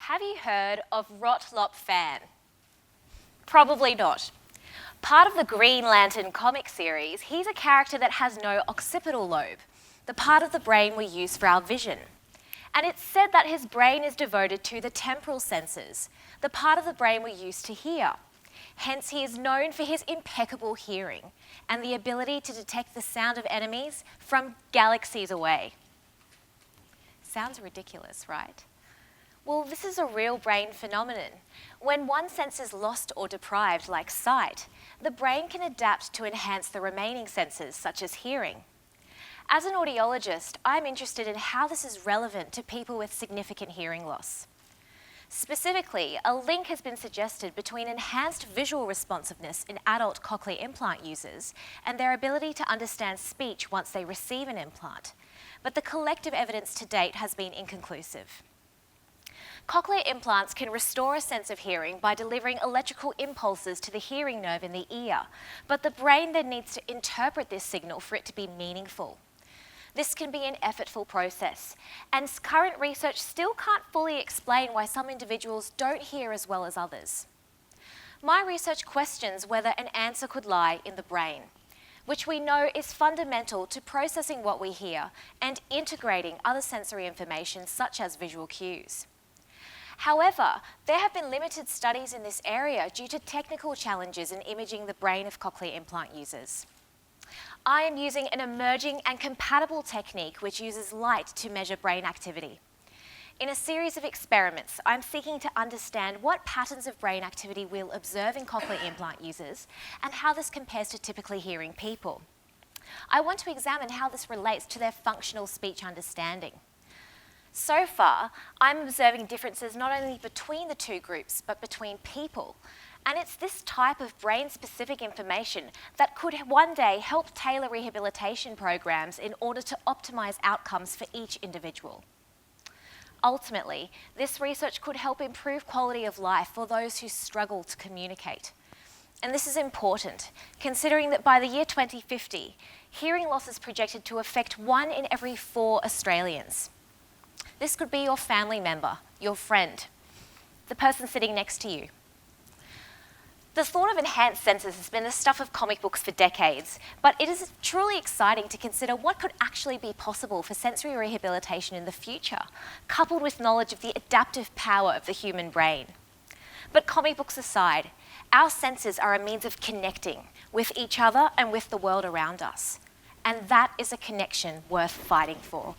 Have you heard of Rotlop Fan? Probably not. Part of the Green Lantern comic series, he's a character that has no occipital lobe, the part of the brain we use for our vision. And it's said that his brain is devoted to the temporal senses, the part of the brain we use to hear. Hence, he is known for his impeccable hearing and the ability to detect the sound of enemies from galaxies away. Sounds ridiculous, right? Well, this is a real brain phenomenon. When one sense is lost or deprived, like sight, the brain can adapt to enhance the remaining senses, such as hearing. As an audiologist, I'm interested in how this is relevant to people with significant hearing loss. Specifically, a link has been suggested between enhanced visual responsiveness in adult cochlear implant users and their ability to understand speech once they receive an implant, but the collective evidence to date has been inconclusive. Cochlear implants can restore a sense of hearing by delivering electrical impulses to the hearing nerve in the ear, but the brain then needs to interpret this signal for it to be meaningful. This can be an effortful process, and current research still can't fully explain why some individuals don't hear as well as others. My research questions whether an answer could lie in the brain, which we know is fundamental to processing what we hear and integrating other sensory information such as visual cues. However, there have been limited studies in this area due to technical challenges in imaging the brain of cochlear implant users. I am using an emerging and compatible technique which uses light to measure brain activity. In a series of experiments, I'm seeking to understand what patterns of brain activity we'll observe in cochlear implant users and how this compares to typically hearing people. I want to examine how this relates to their functional speech understanding. So far, I'm observing differences not only between the two groups, but between people. And it's this type of brain-specific information that could one day help tailor rehabilitation programs in order to optimise outcomes for each individual. Ultimately, this research could help improve quality of life for those who struggle to communicate. And this is important, considering that by the year 2050, hearing loss is projected to affect 1 in every 4 Australians. This could be your family member, your friend, the person sitting next to you. The thought of enhanced senses has been the stuff of comic books for decades, but it is truly exciting to consider what could actually be possible for sensory rehabilitation in the future, coupled with knowledge of the adaptive power of the human brain. But comic books aside, our senses are a means of connecting with each other and with the world around us. And that is a connection worth fighting for.